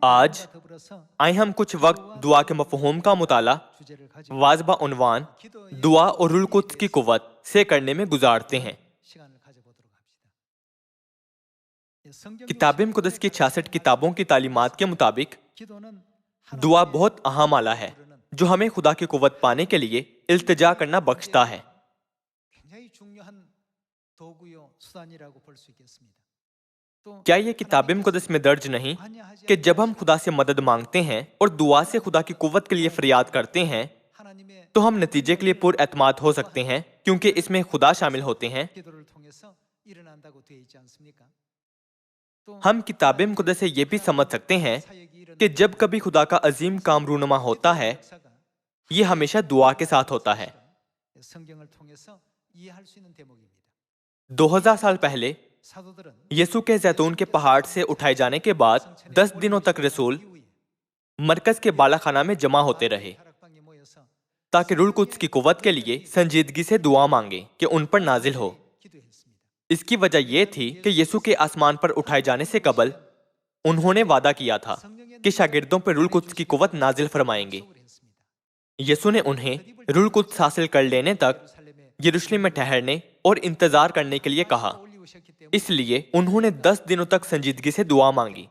आज आए हम कुछ वक्त दुआ के मफ़हूम का मुताला वाज़बा उन्वान दुआ और रुल कुद्स की कुव्वत से करने में गुजारते हैं। किताब मुक़द्दस की 66 किताबों की तालीमात के मुताबिक दुआ बहुत अहम आला है जो हमें खुदा की कुव्वत पाने के लिए इल्तिजा करना बख्शता है। क्या ये किताब मुक़द्दस में दर्ज नहीं कि जब हम खुदा से मदद मांगते हैं और दुआ से खुदा की कुव्वत के लिए फरियाद करते हैं तो हम नतीजे के लिए पुरएतमाद हो सकते हैं क्योंकि इसमें खुदा शामिल होते हैं। हम किताब मुक़द्दस से ये भी समझ सकते हैं कि जब कभी खुदा का अजीम काम रूनुमा होता है ये हमेशा दुआ के साथ होता है। 2000 साल पहले यीशु के जैतून के पहाड़ से उठाए जाने के बाद 10 दिनों तक रसूल मरकज के बालाखाना में जमा होते रहे ताकि रूह कुद्स की कुव्वत के लिए संजीदगी से दुआ मांगे कि उन पर नाजिल हो। इसकी वजह यह थी कि यीशु के आसमान पर उठाए जाने से कबल उन्होंने वादा किया था कि शागिर्दों पर रूह कुद्स की कुव्वत नाजिल फरमाएंगे। यीशु ने उन्हें रूह कुद्स हासिल कर लेने तक यरूशलेम में ठहरने और इंतजार करने के लिए कहा। इसलिए उन्होंने 10 दिनों तक संजीदगी से दुआ मांगी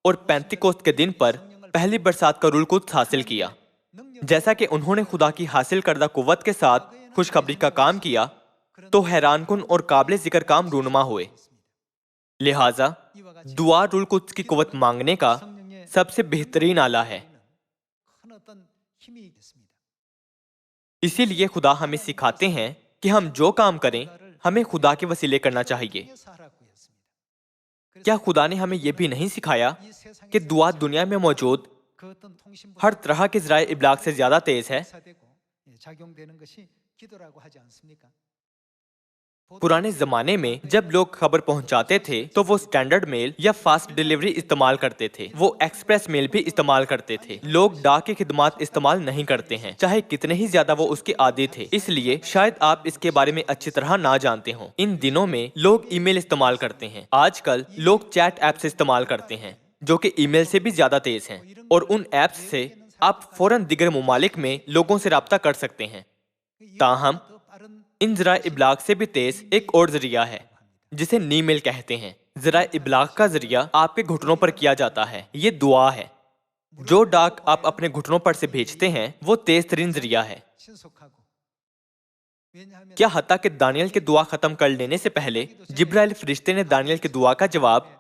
और पेंतिकोस्त के दिन पर पहली बरसात का रूह कुद्स हासिल किया। जैसा कि उन्होंने खुदा की हासिल करदा कुव्वत के साथ खुशखबरी का काम किया तो हैरानकुन और काबिल जिक्र काम रूनुमा हुए। लिहाजा दुआ रूह कुद्स की कुव्वत मांगने का सबसे बेहतरीन आला है। इसीलिए खुदा हमें सिखाते हैं कि हम जो काम करें हमें खुदा के वसीले करना चाहिए। क्या खुदा ने हमें यह भी नहीं सिखाया कि दुआ दुनिया में मौजूद हर तरह के ज़राए इब्लाग से ज्यादा तेज है? पुराने जमाने में जब लोग खबर पहुंचाते थे तो वो स्टैंडर्ड मेल या फास्ट डिलीवरी इस्तेमाल करते थे। वो एक्सप्रेस मेल भी इस्तेमाल करते थे। लोग डाक की खिदमत इस्तेमाल नहीं करते हैं चाहे कितने ही ज्यादा वो उसके आदी थे। इसलिए शायद आप इसके बारे में अच्छी तरह ना जानते हो। इन दिनों में लोग ईमेल इस्तेमाल करते हैं। आजकल लोग चैट ऐप से इस्तेमाल करते हैं जो कि ईमेल से भी ज्यादा तेज हैं और उन ऐप्स से आप फौरन दिगर मुमालिक में लोगों से राब्ता कर सकते हैं। ताहम इन ज़राए इब्लाग से भी तेज एक और जरिया है जिसे नीमेल कहते हैं। ज़राए इब्लाग का जरिया आपके घुटनों पर किया जाता है। ये दुआ है। जो डाक आप अपने घुटनों पर से भेजते हैं वो तेज तरीन जरिया है। क्या हत्ता कि दानियल की दुआ खत्म कर लेने से पहले जिब्राइल फरिश्ते ने दानियल की दुआ का जवाब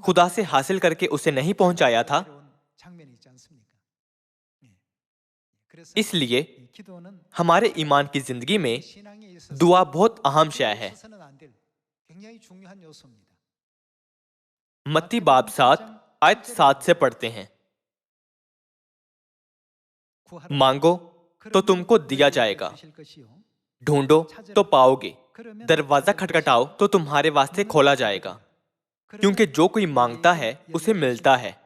खुदा से हासिल करके उसे नहीं पहुंचाया था? इसलिए हमारे ईमान की जिंदगी में दुआ बहुत अहम शय है। मत्ती बाब 7 आयत 7 से पढ़ते हैं। मांगो तो तुमको दिया जाएगा, ढूंढो तो पाओगे, दरवाजा खटखटाओ तो तुम्हारे वास्ते खोला जाएगा। क्योंकि जो कोई मांगता है उसे मिलता है।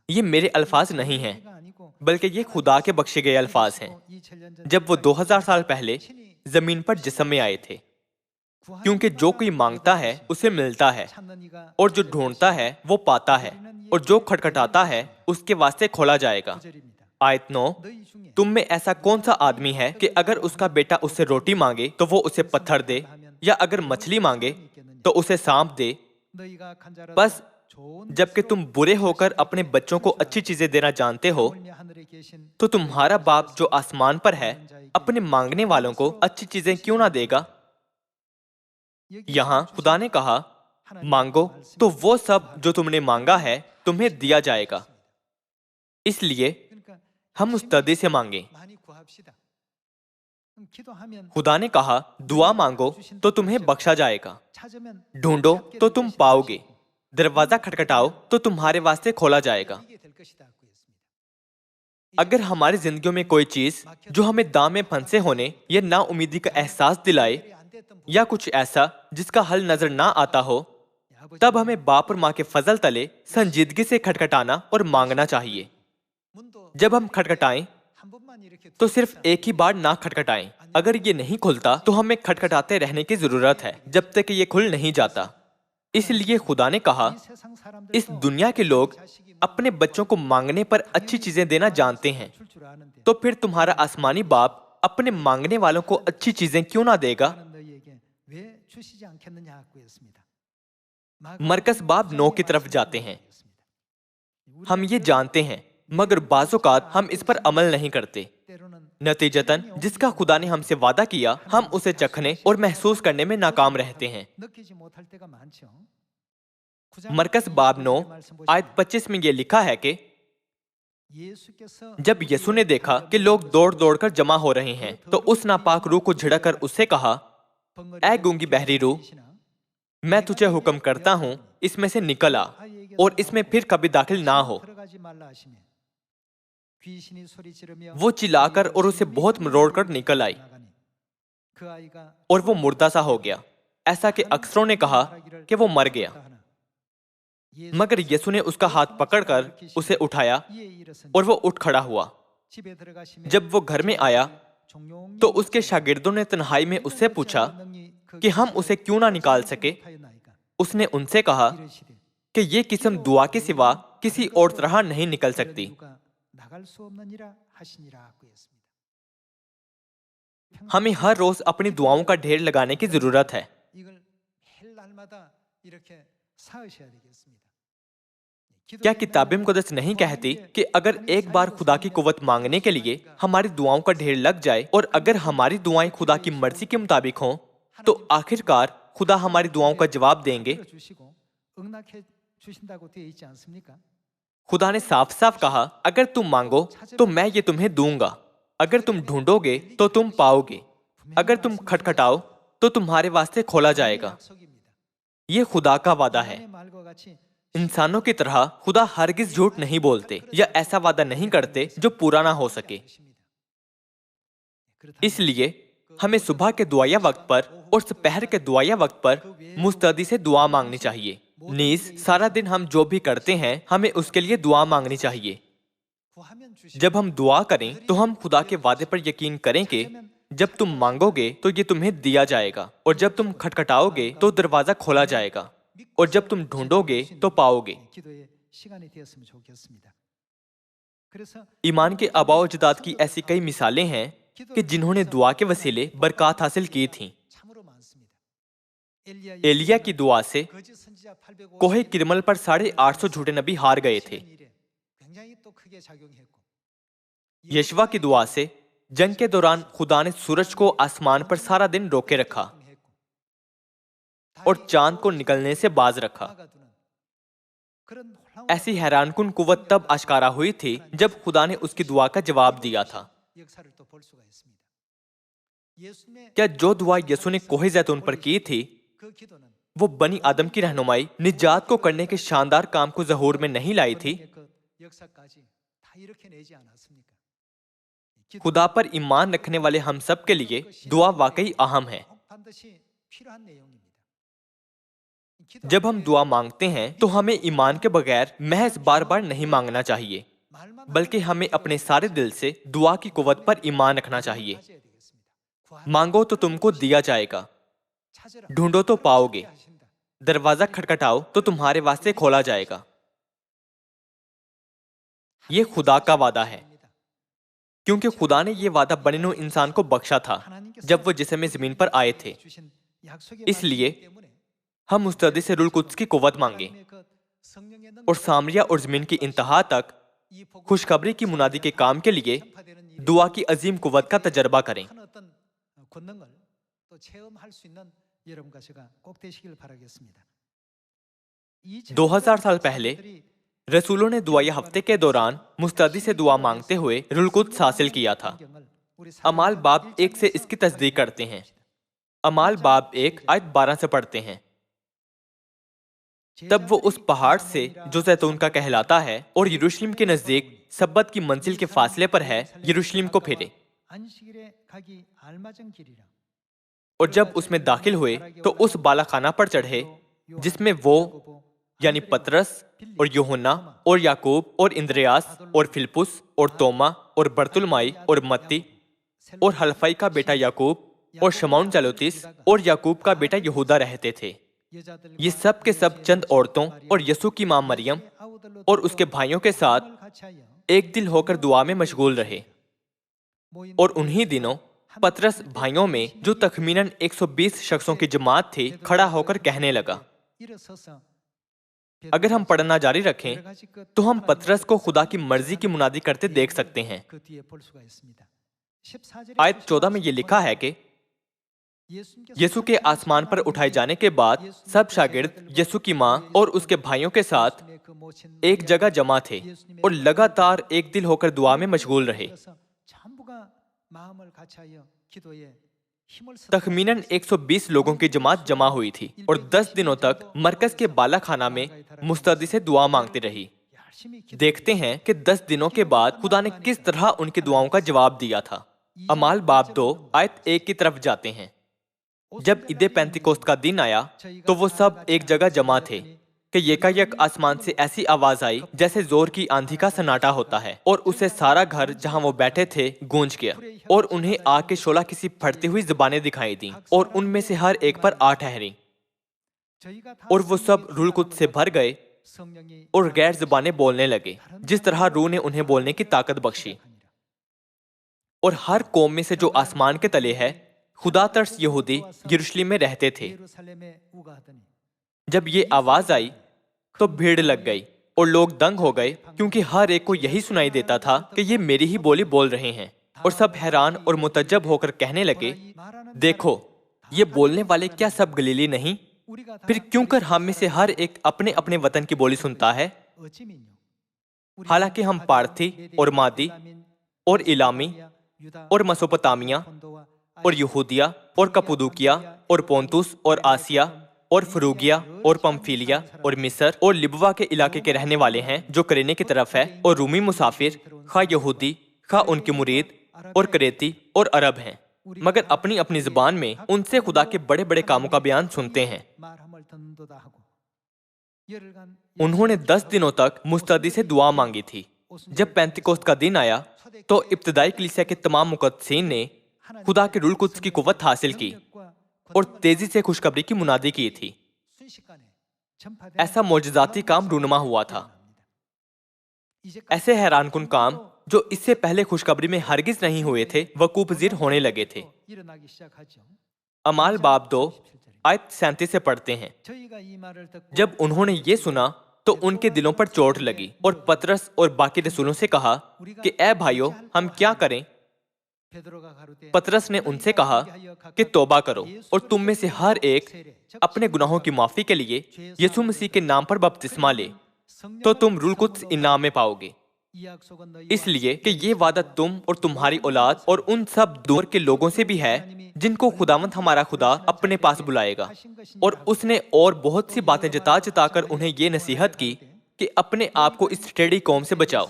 ये मेरे अल्फाज नहीं हैं बल्कि ये खुदा के बख्शे गए अल्फाज हैं जब वो 2000 साल पहले जमीन पर जिस्म में आए थे। क्योंकि जो कोई मांगता है उसे मिलता है और जो ढूंढता है वो पाता है और जो खटखटाता है उसके वास्ते खोला जाएगा। आयत 9, तुम में ऐसा कौन सा आदमी है कि अगर उसका बेटा उससे रोटी मांगे तो वो उसे पत्थर दे, या अगर मछली मांगे तो उसे सांप दे? बस जबकि तुम बुरे होकर अपने बच्चों को अच्छी चीजें देना जानते हो तो तुम्हारा बाप जो आसमान पर है अपने मांगने वालों को अच्छी चीजें क्यों ना देगा। यहाँ खुदा ने कहा मांगो तो वो सब जो तुमने मांगा है तुम्हें दिया जाएगा। इसलिए हम मुस्तैदी से मांगे। खुदा ने कहा दुआ मांगो तो तुम्हें बख्शा जाएगा, ढूंढो तो तुम पाओगे, दरवाजा खटखटाओ तो तुम्हारे वास्ते खोला जाएगा। अगर हमारी जिंदगियों में कोई चीज जो हमें दाम में फंसे होने या नाउमीदी का एहसास दिलाए या कुछ ऐसा जिसका हल नजर ना आता हो, तब हमें बाप और माँ के फजल तले संजीदगी से खटखटाना और मांगना चाहिए। जब हम खटखटाएं तो सिर्फ एक ही बार ना खटखटाएं। अगर ये नहीं खुलता तो हमें खटखटाते रहने की जरूरत है जब तक कि ये खुल नहीं जाता। इसलिए खुदा ने कहा, इस दुनिया के लोग अपने बच्चों को मांगने पर अच्छी चीजें देना जानते हैं, तो फिर तुम्हारा आसमानी बाप अपने मांगने वालों को अच्छी चीजें क्यों ना देगा। मरकस बाब 9 की तरफ जाते हैं। हम ये जानते हैं, मगर बाज़-औक़ात हम इस पर अमल नहीं करते। नतीजतन जिसका खुदा ने हमसे वादा किया, हम उसे चखने और महसूस करने में नाकाम रहते हैं। मरकस बाब 9 आयत 25 में यह लिखा है कि जब यीशु ने देखा कि लोग दौड़ दौड़ कर जमा हो रहे हैं, तो उस नापाक रूह को झिड़ककर उससे कहा, ऐ गूंगी बहरी रूह, मैं तुझे हुक्म करता हूं, इसमें से निकल आ और इसमें फिर कभी दाखिल ना हो। वो चिल्लाकर और उसे बहुत मरोड़कर निकल आई और वो मुर्दा सा हो गया, ऐसा कि अक्सरों ने कहा कि वो मर गया। मगर यीशु ने उसका हाथ पकड़कर उसे उठाया और वो उठ खड़ा हुआ। जब वो घर में आया तो उसके शागिर्दों ने तन्हाई में उससे पूछा कि हम उसे क्यों ना निकाल सके। उसने उनसे कहा कि ये किस्म दुआ के सिवा किसी और तरह नहीं निकल सकती। हमें हर रोज अपनी दुआओं का ढेर लगाने की जरूरत है। क्या किताब मुक़द्दस नहीं कहती कि अगर एक बार खुदा की कुव्वत मांगने के लिए हमारी दुआओं का ढेर लग जाए और अगर हमारी दुआएं खुदा की मर्जी के मुताबिक हों, तो आखिरकार खुदा हमारी दुआओं का जवाब देंगे। खुदा ने साफ साफ कहा, अगर तुम मांगो तो मैं ये तुम्हें दूंगा, अगर तुम ढूंढोगे तो तुम पाओगे, अगर तुम खटखटाओ तो तुम्हारे वास्ते खोला जाएगा। ये खुदा का वादा है। इंसानों की तरह खुदा हरगिज झूठ नहीं बोलते या ऐसा वादा नहीं करते जो पूरा ना हो सके। इसलिए हमें सुबह के दुआया वक्त पर और दोपहर के दुआया वक्त पर मुस्तैदी से दुआ मांगनी चाहिए। नीज सारा दिन हम जो भी करते हैं, हमें उसके लिए दुआ मांगनी चाहिए। जब हम दुआ करें तो हम खुदा के वादे पर यकीन करें कि जब तुम मांगोगे तो ये तुम्हें दिया जाएगा, और जब तुम खटखटाओगे तो दरवाजा खोला जाएगा, और जब तुम ढूंढोगे तो पाओगे। ईमान के आबाओ अजदाद की ऐसी कई मिसालें हैं कि जिन्होंने दुआ के वसीले बरकत हासिल की थीं। एलिया की दुआ से कोहे किरमल पर 850 झूठे नबी हार गए थे। यशवा की दुआ से जंग के दौरान खुदा ने सूरज को आसमान पर सारा दिन रोके रखा और चांद को निकलने से बाज रखा। ऐसी हैरानकुन कुव्वत तब आश्कारा हुई थी जब खुदा ने उसकी दुआ का जवाब दिया था। क्या जो दुआ यीशु ने कोहे जैतून पर की थी, वो बनी आदम की रहनुमाई निजात को करने के शानदार काम को ज़हूर में नहीं लाई थी? खुदा पर ईमान रखने वाले हम सब के लिए दुआ वाकई अहम है। जब हम दुआ मांगते हैं तो हमें ईमान के बगैर महज बार बार नहीं मांगना चाहिए, बल्कि हमें अपने सारे दिल से दुआ की कुव्वत पर ईमान रखना चाहिए। मांगो तो तुमको दिया जाएगा, ढूंढो तो पाओगे, दरवाजा खटखटाओ तो तुम्हारे वास्ते खोला जाएगा। ये खुदा का वादा है, क्योंकि खुदा ने ये वादा बने नूह इंसान को बख्शा था जब वो जिस्म जमीन पर आए थे। इसलिए हम मुस्तैदी से रूह कुद्स की कुव्वत मांगे और सामरिया और जमीन की इंतहा तक खुशखबरी की मुनादी के काम के लिए दुआ की अजीम कुव्वत का तजर्बा करें। 2000 साल पहले रसूलों ने दुआया हफ्ते के दौरान मुस्तैदी से दुआ मांगते हुए रूह कुद्स हासिल किया था। अमाल बाब 1 से इसकी तस्दीक करते हैं। अमाल बाब 1 आयत 12 से पढ़ते हैं। तब वो उस पहाड़ से जो जैतून का कहलाता है और यरूशलेम के नजदीक सब्बत की मंजिल के फासले पर है, यरूशलेम को फिरे। और जब उसमें दाखिल हुए तो उस बालाखाना पर चढ़े जिसमें वो यानी पतरस और यूहन्ना और याकूब और इंद्रियास और फिलिपुस और तोमा और बरतुलमाई और मत्ती और हल्फई का बेटा याकूब और शमौन जलोतिस और याकूब का बेटा यहूदा रहते थे। ये सब के सब चंद औरतों और यसू की मां मरियम और उसके भाइयों के साथ एक दिल होकर दुआ में मशगूल रहे। और उन्हीं दिनों पतरस भाइयों में जो तखमीनन 120 शख्सों की जमात थी खड़ा होकर कहने लगा। अगर हम पढ़ना जारी रखें तो हम पतरस को खुदा की मर्जी की मुनादी करते देख सकते हैं। आयत 14 में ये लिखा है कि यीशु के आसमान पर उठाए जाने के बाद सब शागिर्द यीशु की मां और उसके भाइयों के साथ एक जगह जमा थे और लगातार एक दिल होकर दुआ में मशगूल रहे। तखमीनन 120 लोगों की जमात जमा हुई थी और 10 दिनों तक मरकज के बाला खाना में मुस्तैदी से दुआ मांगती रही। देखते हैं कि 10 दिनों के बाद खुदा ने किस तरह उनकी दुआओं का जवाब दिया था। अमाल बाब 2 आयत 1 की तरफ जाते हैं। जब ईद पेंतिकोस्त का दिन आया तो वो सब एक जगह जमा थे कि यकायक आसमान से ऐसी आवाज आई जैसे जोर की आंधी का सन्नाटा होता है और उसे सारा घर जहां वो बैठे थे गूंज गया और उन्हें आग के शोला किसी फटती हुई जुबानें दिखाई दी और उनमें से हर एक पर आ ठहरी और वो सब रूह कुद्स से भर गए और गैर जुबानें बोलने लगे जिस तरह रूह ने उन्हें बोलने की ताकत बख्शी। और हर कौम में से जो आसमान के तले है खुदा तर्स यहूदी यरूशलेम में रहते थे। जब ये आवाज आई तो भीड़ लग गई और लोग दंग हो गए क्योंकि हर एक को यही सुनाई देता था कि ये मेरी ही बोली बोल रहे हैं। और सब हैरान और मुतज्जब होकर कहने लगे, देखो ये बोलने वाले क्या सब गलीली नहीं? फिर क्यों कर हम में से हर एक अपने अपने वतन की बोली सुनता है? हालांकि हम पार्थी और मादी और इलामी और मसोपोटामिया और यहूदिया और कपुदुकिया और पोंतुस और आसिया और फ्रूगिया और पंफिलिया और मिस्र और लिबवा के इलाके के रहने वाले हैं जो करेने की तरफ है, और रूमी मुसाफिर खा यहूदी खा उनके मुरीद और करेती और अरब हैं, मगर अपनी अपनी जुबान में उनसे खुदा के बड़े बड़े कामों का बयान सुनते हैं। उन्होंने 10 दिनों तक मुस्तैदी से दुआ मांगी थी। जब पेंतिकोस्त का दिन आया तो इब्तदाई कलीसिया के तमाम मुकद्दसीन ने खुदा के रूह कुद्स की कुव्वत हासिल की और तेजी से खुशखबरी की मुनादी की थी। ऐसा मौजज़ाती काम रूनुमा हुआ था। ऐसे हैरानकुन काम जो इससे पहले खुशखबरी में हरगिज नहीं हुए थे वकूफ पज़ीर होने लगे थे। अमाल बाब 2 आयत 37 से पढ़ते हैं। जब उन्होंने ये सुना तो उनके दिलों पर चोट लगी और पतरस और बाकी रसूलों से कहा कि ए भाइयों, हम क्या करें? पतरस ने उनसे कहा कि तौबा करो और तुम में से हर एक अपने गुनाहों की माफी के लिए यीशु मसीह के नाम पर बपतिस्मा ले, तो तुम रूह कुद्स इनाम में पाओगे। इसलिए कि ये वादा तुम और तुम्हारी औलाद और उन सब दूर के लोगों से भी है जिनको खुदावंद हमारा खुदा अपने पास बुलाएगा। और उसने और बहुत सी बातें जता जता कर उन्हें ये नसीहत की कि अपने आप को इस टेढ़ी कौम से बचाओ।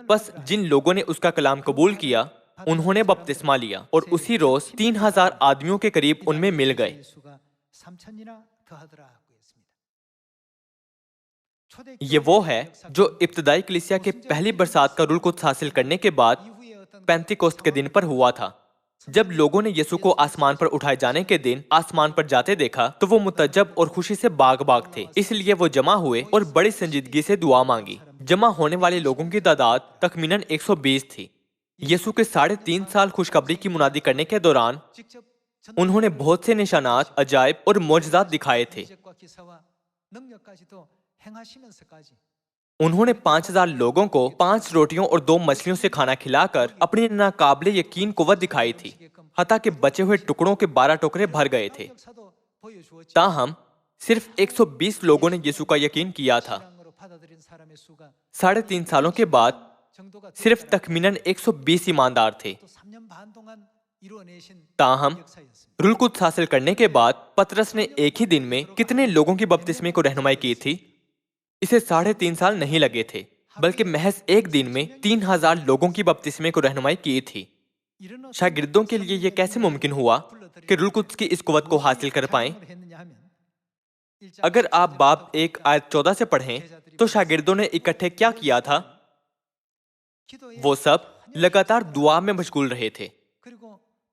बस जिन लोगों ने उसका कलाम कबूल किया उन्होंने बपतिस्मा लिया और उसी रोज 3000 आदमियों के करीब उनमें मिल गए। ये वो है जो इब्तदाई कलीसिया के पहली बरसात का रूह कुद्स हासिल करने के बाद पेंतिकोस्त के दिन पर हुआ था। जब लोगों ने यीशु को आसमान पर उठाए जाने के दिन आसमान पर जाते देखा तो वो मुतज्जब और खुशी से बाग बाग थे। इसलिए वो जमा हुए और बड़ी संजीदगी से दुआ मांगी। जमा होने वाले लोगों की तादाद तखमीनन 120 थी। यीशु के 3.5 साल खुशखबरी की मुनादी करने के दौरान उन्होंने बहुत से निशानात, अजायब और मौजज़ात दिखाए थे। उन्होंने 5000 लोगों को 5 रोटियों और 2 मछलियों से खाना खिलाकर अपनी नाकाबिले यकीन कुव्वत दिखाई थी, हत्ता के बचे हुए टुकड़ों के 12 टुकड़े भर गए थे। ताहम सिर्फ 120 लोगों ने यीशु का यकीन किया था। 3.5 सालों के बाद सिर्फ तखमीनन 120 ईमानदार थे। ताहम रूह कुद्स हासिल करने के बाद पतरस ने एक ही दिन में कितने लोगों की बपतिस्मे को रहनुमाई की थी? इसे 3.5 साल नहीं लगे थे, बल्कि महज एक दिन में 3000 लोगों की बपतिस्मे को रहनुमाई की थी। शागिर्दों के लिए यह कैसे मुमकिन हुआ कि रूह कुद्स की इस कुव्वत को हासिल कर पाएं? अगर आप बाब 1 आयत 14 से पढ़ें तो शागिर्दों ने इकट्ठे क्या किया था? वो सब लगातार दुआ में मशगूल रहे थे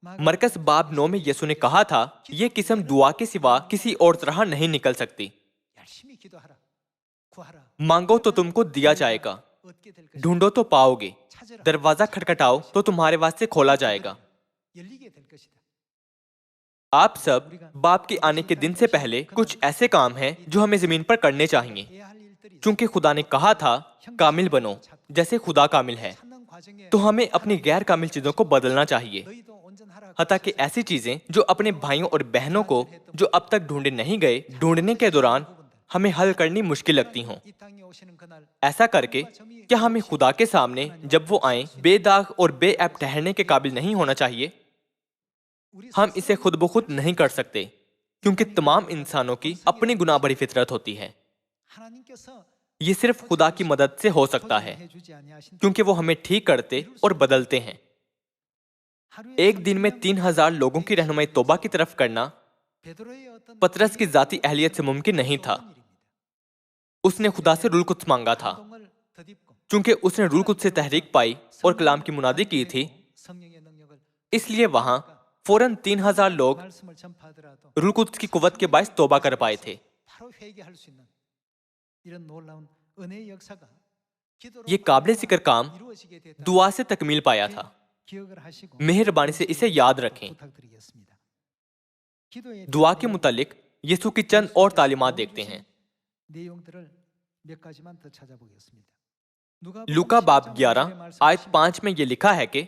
मरकज बाब 9 में यीशु ने कहा था, ये किस्म दुआ के सिवा किसी और तरह नहीं निकल सकती। मांगो तो तुमको दिया जाएगा, ढूंढो तो पाओगे, दरवाजा खटखटाओ तो तुम्हारे वास्ते खोला जाएगा। आप सब बाप के आने के दिन से पहले कुछ ऐसे काम हैं जो हमें जमीन पर करने चाहिए, क्योंकि खुदा ने कहा था कामिल बनो जैसे खुदा कामिल है। तो हमें अपनी गैर कामिल चीजों को बदलना चाहिए। हता कि ऐसी चीजें जो अपने भाइयों और बहनों को जो अब तक ढूंढे नहीं गए, ढूंढने के दौरान हमें हल करनी मुश्किल लगती हों। ऐसा करके क्या हमें खुदा के सामने जब वो आए बेदाग और बेऐब ठहरने के काबिल नहीं होना चाहिए? हम इसे खुद ब खुद नहीं कर सकते, क्योंकि तमाम इंसानों की अपनी गुनाह भरी फितरत होती है। ये सिर्फ खुदा की मदद से हो सकता है, क्योंकि वो हमें ठीक करते और बदलते हैं। एक दिन में 3000 लोगों की रहनुमाई तौबा की तरफ करना पतरस की जाती अहलियत से मुमकिन नहीं था। उसने खुदा से रूल कुद्स मांगा था, क्योंकि उसने रूल कुद्स से तहरीक पाई और कलाम की मुनादी की थी। इसलिए वहां फौरन 3000 लोग रूल कुद्स की कुव्वत के बायस तौबा कर पाए थे। ये काबिल जिक्र काम दुआ से तकमील पाया था। मेहरबानी से इसे याद रखें। दुआ के मुतालिक यीशु की चंद और तालीमात देखते हैं। लूका बाब 11 आयत 5 में यह लिखा है कि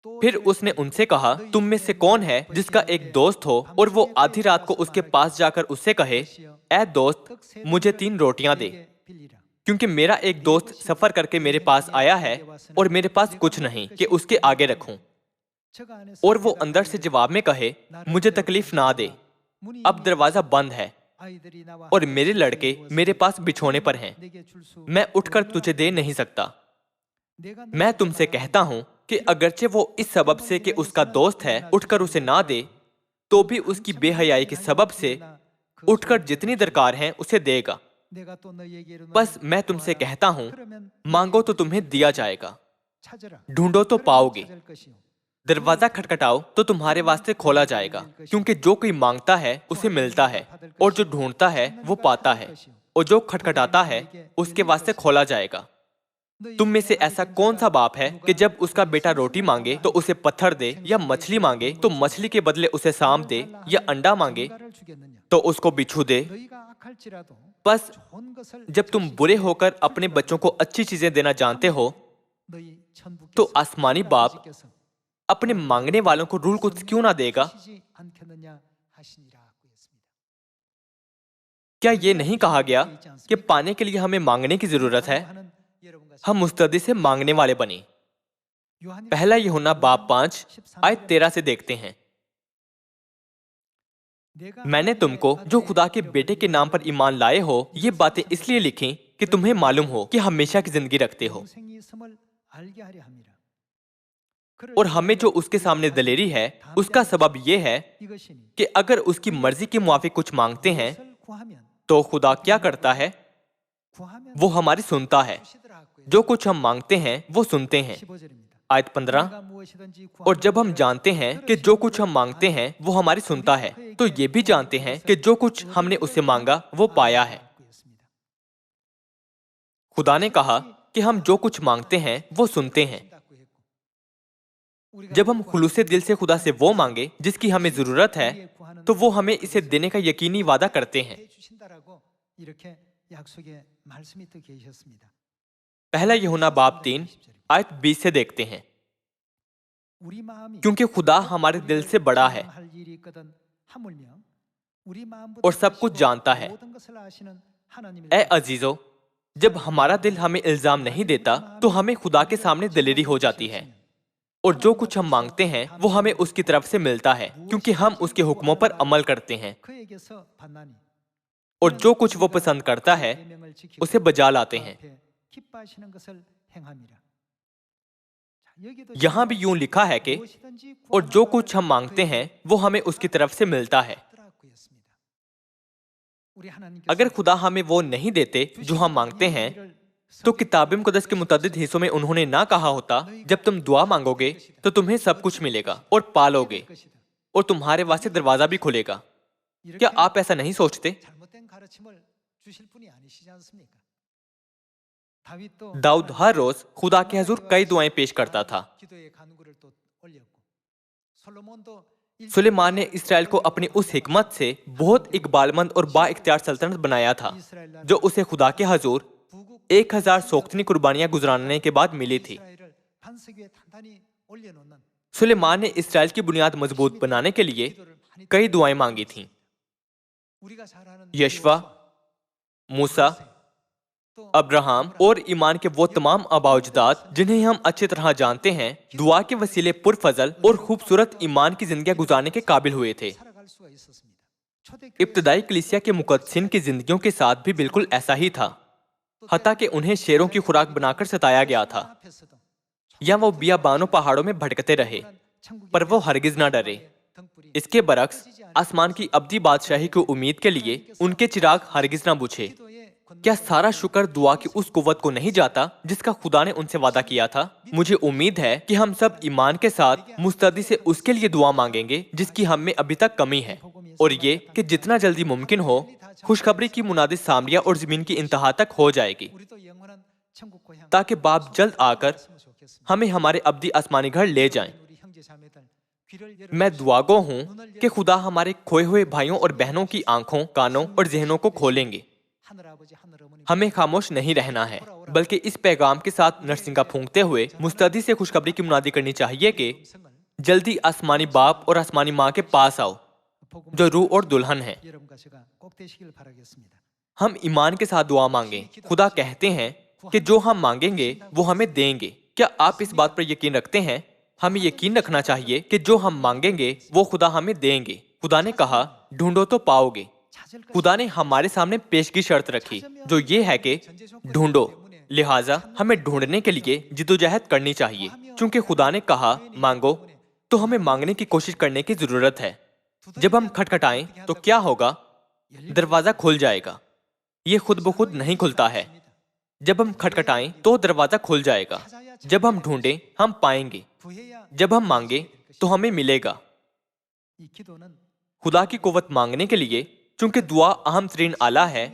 फिर उसने उनसे कहा, तुम में से कौन है जिसका एक दोस्त हो और वो आधी रात को उसके पास जाकर उससे कहे, ऐ दोस्त मुझे 3 रोटियां दे, क्योंकि मेरा एक दोस्त सफर करके मेरे पास आया है और मेरे पास कुछ नहीं कि उसके आगे रखूं। और वो अंदर से जवाब में कहे, मुझे तकलीफ ना दे, अब दरवाजा बंद है और मेरे लड़के मेरे पास बिछोने पर हैं, मैं उठकर तुझे दे नहीं सकता। मैं तुमसे कहता हूं कि अगरचे वो इस सबब से कि उसका दोस्त है उठकर उसे ना दे, तो भी उसकी बेहयाई के सबब से उठकर जितनी दरकार है उसे देगा। बस मैं तुमसे कहता हूं, मांगो तो तुम्हें दिया जाएगा, ढूंढो तो पाओगे, दरवाजा खटखटाओ तो तुम्हारे वास्ते खोला जाएगा। क्योंकि जो कोई मांगता है उसे मिलता है, और जो ढूंढता है वो पाता है, और जो खटखटाता है उसके वास्ते खोला जाएगा। तुम में से ऐसा कौन सा बाप है कि जब उसका बेटा रोटी मांगे तो उसे पत्थर दे, या मछली मांगे तो मछली के बदले उसे सांप दे, या अंडा मांगे तो उसको बिच्छू दे? बस जब तुम बुरे होकर अपने बच्चों को अच्छी चीजें देना जानते हो, तो आसमानी बाप अपने मांगने वालों को रूल कुछ क्यों ना देगा? क्या ये नहीं कहा गया कि पाने के लिए हमें मांगने की जरूरत है? हम मुस्तदी से मांगने वाले बने। पहला यूहन्ना बाब 5 आयत 13 से देखते हैं। मैंने तुमको जो खुदा के बेटे के नाम पर ईमान लाए हो ये बातें इसलिए लिखी कि तुम्हें मालूम हो कि हमेशा की जिंदगी रखते हो, और हमें जो उसके सामने दलेरी है उसका सबब यह है कि अगर उसकी मर्जी के मुआफिक कुछ मांगते हैं तो खुदा क्या करता है? वो हमारी सुनता है। जो कुछ हम मांगते हैं वो सुनते हैं। आयत 15, और जब हम जानते हैं कि जो कुछ हम मांगते हैं वो हमारी सुनता है, तो ये भी जानते हैं कि जो कुछ हमने उससे मांगा वो पाया है। खुदा ने कहा कि हम जो कुछ मांगते हैं वो सुनते हैं। जब हम खुलूसे दिल से खुदा से वो मांगे जिसकी हमें जरूरत है, तो वो हमें इसे देने का यकीनी वादा करते हैं। पहला यूहन्ना बाब 3 आयत 20 से देखते हैं। क्योंकि खुदा हमारे दिल से बड़ा है और सब कुछ जानता है। ए अजीजों, जब हमारा दिल हमें इल्जाम नहीं देता तो हमें खुदा के सामने दिलेरी हो जाती है, और जो कुछ हम मांगते हैं वो हमें उसकी तरफ से मिलता है, क्योंकि हम उसके हुक्मों पर अमल करते हैं, और जो कुछ वो पसंद करता है उसे बजा लाते हैं। यहां भी यूं लिखा है कि और जो कुछ हम मांगते हैं वो हमें उसकी तरफ से मिलता है। अगर खुदा हमें वो नहीं देते जो हम मांगते हैं, तो किताब मुकद्दस के मुतअद्दिद हिस्सों में उन्होंने ना कहा होता, जब तुम दुआ मांगोगे तो तुम्हें सब कुछ मिलेगा और पालोगे और तुम्हारे वास्ते दरवाजा भी खुलेगा। क्या आप ऐसा नहीं सोचते? दाऊद हर रोज खुदा के हजूर कई दुआएं पेश करता था। सुलेमान ने इसराइल को अपनी उस हिकमत से बहुत इकबालमंद और बाइख्तियार सल्तनत बनाया था जो उसे खुदा के हजूर 1000 सोख्तनी कुर्बानियां गुजराने के बाद मिली थी। सुलेमान ने इसराइल की बुनियाद मजबूत बनाने के लिए कई दुआएं मांगी थीं। यशवा, मूसा, अब्राहम और ईमान के वो तमाम आबाउजदाद जिन्हें हम अच्छी तरह जानते हैं, दुआ के वसीले पुरफजल और खूबसूरत ईमान की जिंदगी गुजारने के काबिल हुए थे। इब्तदाई कलीसिया के मुकद्दसीन की जिंदगियों के साथ भी बिल्कुल ऐसा ही था, हत्ता कि उन्हें शेरों की खुराक बनाकर सताया गया था, या वो बियाबानों पहाड़ों में भटकते रहे, पर वो हरगिज ना डरे। इसके बरक्स आसमान की अब्दी बादशाही की उम्मीद के लिए उनके चिराग हरगिज ना बुझे। क्या सारा शुक्र दुआ की उस कुव्वत को नहीं जाता जिसका खुदा ने उनसे वादा किया था? मुझे उम्मीद है कि हम सब ईमान के साथ मुस्तैदी से उसके लिए दुआ मांगेंगे जिसकी हम में अभी तक कमी है, और ये कि जितना जल्दी मुमकिन हो खुशखबरी की मुनादी सामरिया और जमीन की इंतहा तक हो जाएगी, ताकि बाप जल्द आकर हमें हमारे अब्दी आसमानी घर ले जाएं। मैं दुआगो हूँ कि खुदा हमारे खोए हुए भाइयों और बहनों की आंखों, कानों और जहनों को खोलेंगे। हमें खामोश नहीं रहना है, बल्कि इस पैगाम के साथ नरसिंगा फूंकते हुए मुस्तैदी से खुशखबरी की मुनादी करनी चाहिए कि जल्दी आसमानी बाप और आसमानी माँ के पास आओ जो रूह और दुल्हन है। हम ईमान के साथ दुआ मांगें। खुदा कहते हैं कि जो हम मांगेंगे वो हमें देंगे। क्या आप इस बात पर यकीन रखते हैं? हमें यकीन रखना चाहिए कि जो हम मांगेंगे वो खुदा हमें देंगे। खुदा ने कहा, ढूंढो तो पाओगे। खुदा ने हमारे सामने पेश की शर्त रखी, जो ये है कि ढूंढो। लिहाजा हमें ढूंढने के लिए जिद्दोजहद करनी चाहिए। चूंकि खुदा ने कहा मांगो, तो हमें मांगने की कोशिश करने की जरूरत है। जब हम खटखटाएं तो क्या होगा? दरवाजा खुल जाएगा। ये खुद ब खुद नहीं खुलता है। जब हम खटखटाएं तो दरवाजा खुल जाएगा। जब हम ढूंढें हम पाएंगे। जब हम मांगे तो हमें मिलेगा। खुदा की कुव्वत मांगने के लिए, चूंकि दुआ अहम तरीन आला है,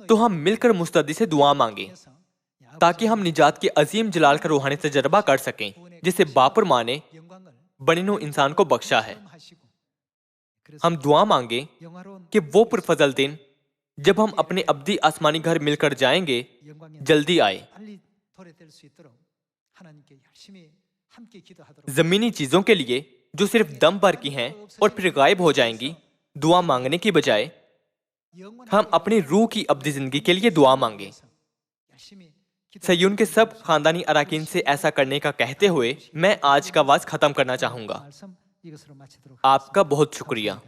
तो हम मिलकर मुस्तैदी से दुआ मांगे ताकि हम निजात के अजीम जलाल का रूहानी तजर्बा कर सकें जिसे बाप और माँ ने बनिनो इंसान को बख्शा है। हम दुआ मांगे कि वो पुरफजल दिन जब हम अपने अब्दी आसमानी घर मिलकर जाएंगे जल्दी आए। जमीनी चीजों के लिए जो सिर्फ दम भर की हैं और फिर गायब हो जाएंगी, दुआ मांगने की बजाय हम अपनी रूह की अब्दी जिंदगी के लिए दुआ मांगे। सयून के सब खानदानी अराकीन से ऐसा करने का कहते हुए मैं आज का वाज खत्म करना चाहूंगा। आपका बहुत शुक्रिया।